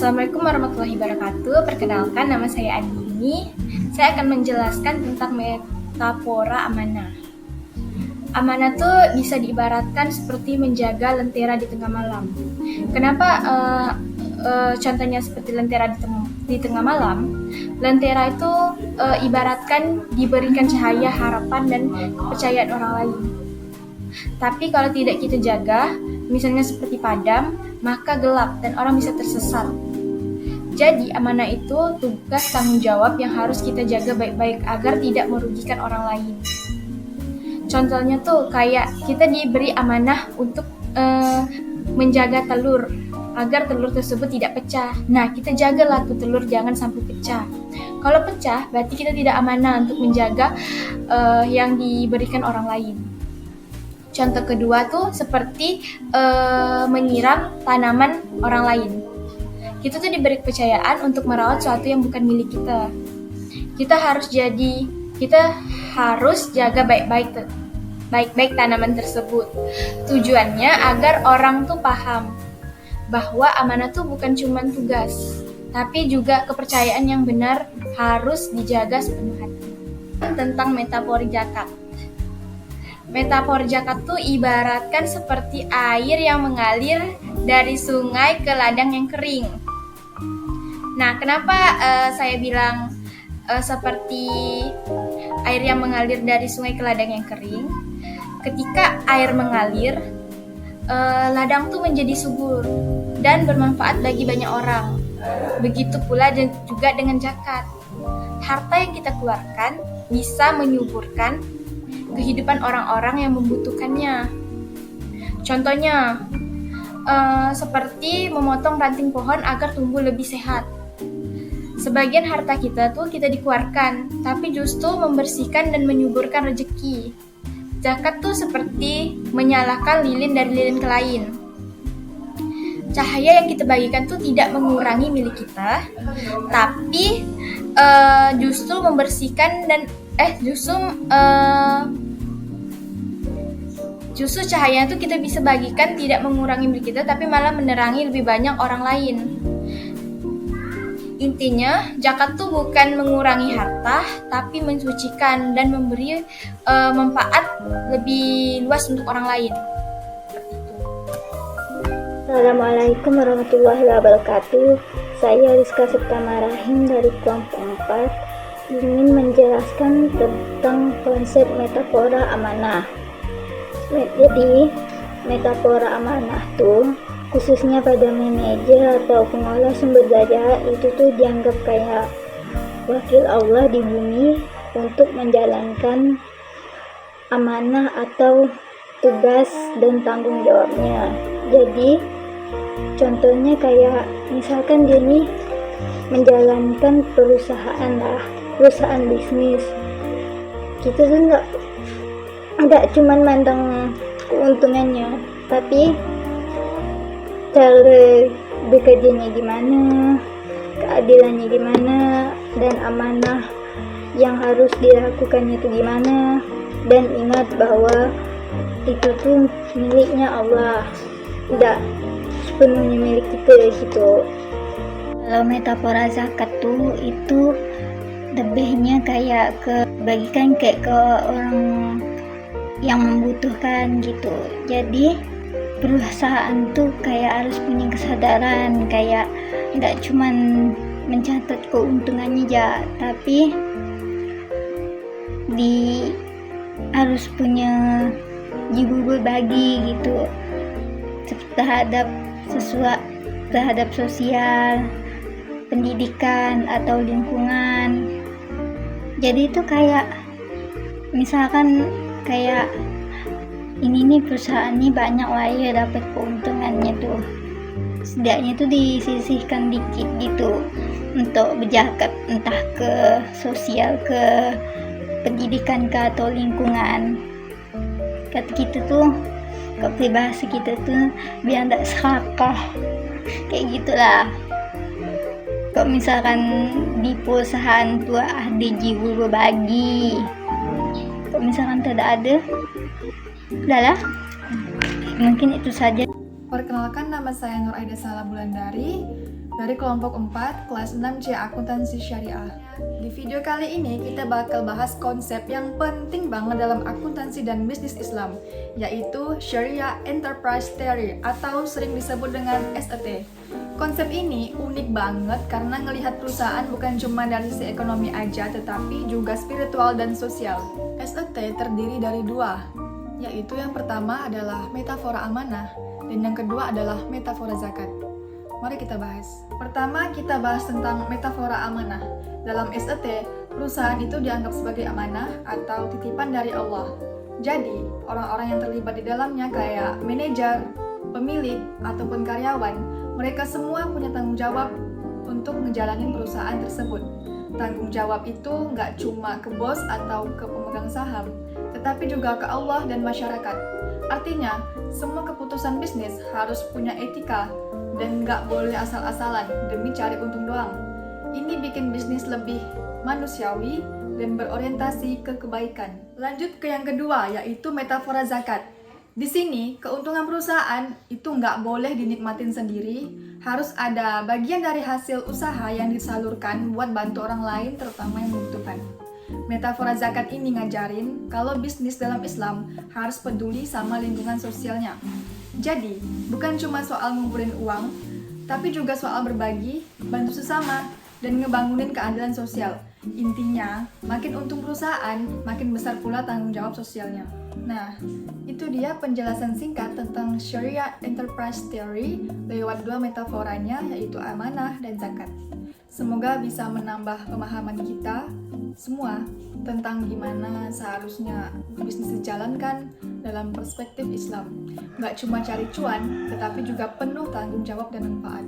Assalamualaikum warahmatullahi wabarakatuh. Perkenalkan, nama saya Andini. Saya akan menjelaskan tentang metafora amanah. Amanah tuh bisa diibaratkan seperti menjaga lentera di tengah malam. Kenapa contohnya seperti lentera di tengah malam? Lentera itu ibaratkan diberikan cahaya, harapan, dan kepercayaan orang lain. Tapi kalau tidak kita jaga, misalnya seperti padam, maka gelap dan orang bisa tersesat. Jadi amanah itu tugas tanggung jawab yang harus kita jaga baik-baik agar tidak merugikan orang lain. Contohnya tuh kayak kita diberi amanah untuk menjaga telur agar telur tersebut tidak pecah. Nah, kita jagalah tuh telur jangan sampai pecah. Kalau pecah, berarti kita tidak amanah untuk menjaga yang diberikan orang lain. Contoh kedua tuh seperti menyiram tanaman orang lain. Kita tuh diberi kepercayaan untuk merawat sesuatu yang bukan milik kita. Kita harus jaga baik-baik tanaman tersebut. Tujuannya agar orang tuh paham bahwa amanah tuh bukan cuma tugas, tapi juga kepercayaan yang benar harus dijaga sepenuh hati. Tentang metafora zakat. Metafora zakat tuh ibaratkan seperti air yang mengalir dari sungai ke ladang yang kering. Nah, kenapa saya bilang seperti air yang mengalir dari sungai ke ladang yang kering? Ketika air mengalir, ladang tuh menjadi subur dan bermanfaat bagi banyak orang. Begitu pula juga dengan zakat. Harta yang kita keluarkan bisa menyuburkan kehidupan orang-orang yang membutuhkannya. Contohnya, seperti memotong ranting pohon agar tumbuh lebih sehat. Sebagian harta kita tuh kita dikeluarkan, tapi justru membersihkan dan menyuburkan rezeki. Zakat tuh seperti menyalakan lilin dari lilin ke lain. Cahaya yang kita bagikan tuh tidak mengurangi milik kita, tapi justru membersihkan dan justru cahaya itu kita bisa bagikan tidak mengurangi milik kita, tapi malah menerangi lebih banyak orang lain. Intinya, zakat tuh bukan mengurangi harta, tapi mensucikan dan memberi manfaat lebih luas untuk orang lain. Assalamualaikum warahmatullahi wabarakatuh. Saya Rizka Septama Rahim dari kelompok 4 ingin menjelaskan tentang konsep metafora amanah. Jadi, metafora amanah tuh khususnya pada manajer atau pengolah sumber daya itu tuh dianggap kayak wakil Allah di bumi untuk menjalankan amanah atau tugas dan tanggung jawabnya. Jadi contohnya kayak misalkan dia nih menjalankan perusahaan bisnis. Kita tuh nggak cuman mandang keuntungannya, tapi cara bekerjanya gimana, keadilannya gimana, dan amanah yang harus dilakukannya itu gimana. Dan ingat bahwa itu tuh miliknya Allah, tidak sepenuhnya milik kita gitu. Kalau metafora zakat tuh itu lebihnya kayak bagikan kayak ke orang yang membutuhkan gitu. Jadi perusahaan tuh kayak harus punya kesadaran, kayak nggak cuman mencatat keuntungannya aja, tapi harus punya jiwa berbagi gitu terhadap sosial, pendidikan atau lingkungan. Jadi itu kayak misalkan kayak ini nih perusahaan nih banyak lah ya dapat keuntungannya tuh, setidaknya tuh disisihkan dikit gitu untuk berzakat, entah ke sosial, ke pendidikan ke atau lingkungan. Kata kita tuh, ke pribadi kita tuh biar nggak serakah kayak gitulah. Kalau misalkan di perusahaan tuh ada jiwa berbagi, kalau misalkan tidak ada, udahlah, mungkin itu saja. Perkenalkan, nama saya Nur Aida Sala Bulandari dari kelompok 4, kelas 6C Akuntansi Syariah. Di video kali ini kita bakal bahas konsep yang penting banget dalam akuntansi dan bisnis Islam, yaitu Sharia Enterprise Theory atau sering disebut dengan SET. Konsep ini unik banget karena ngelihat perusahaan bukan cuma dari sisi ekonomi aja, tetapi juga spiritual dan sosial. SET terdiri dari dua, yaitu yang pertama adalah metafora amanah dan yang kedua adalah metafora zakat. Mari kita bahas. Pertama, kita bahas tentang metafora amanah. Dalam SET, perusahaan itu dianggap sebagai amanah atau titipan dari Allah. Jadi, orang-orang yang terlibat di dalamnya kayak manajer, pemilik, ataupun karyawan, mereka semua punya tanggung jawab untuk ngejalanin perusahaan tersebut. Tanggung jawab itu nggak cuma ke bos atau ke pemegang saham, tetapi juga ke Allah dan masyarakat. Artinya, semua keputusan bisnis harus punya etika dan nggak boleh asal-asalan demi cari untung doang. Ini bikin bisnis lebih manusiawi dan berorientasi ke kebaikan. Lanjut ke yang kedua, yaitu metafora zakat. Di sini, keuntungan perusahaan itu nggak boleh dinikmatin sendiri, harus ada bagian dari hasil usaha yang disalurkan buat bantu orang lain, terutama yang membutuhkan. Metafora zakat ini ngajarin kalau bisnis dalam Islam harus peduli sama lingkungan sosialnya. Jadi, bukan cuma soal ngumpulin uang, tapi juga soal berbagi, bantu sesama, dan ngebangunin keadilan sosial. Intinya, makin untung perusahaan, makin besar pula tanggung jawab sosialnya. Nah, itu dia penjelasan singkat tentang Sharia Enterprise Theory lewat dua metaforanya, yaitu amanah dan zakat. Semoga bisa menambah pemahaman kita semua tentang gimana seharusnya bisnis dijalankan dalam perspektif Islam. Nggak cuma cari cuan, tetapi juga penuh tanggung jawab dan manfaat.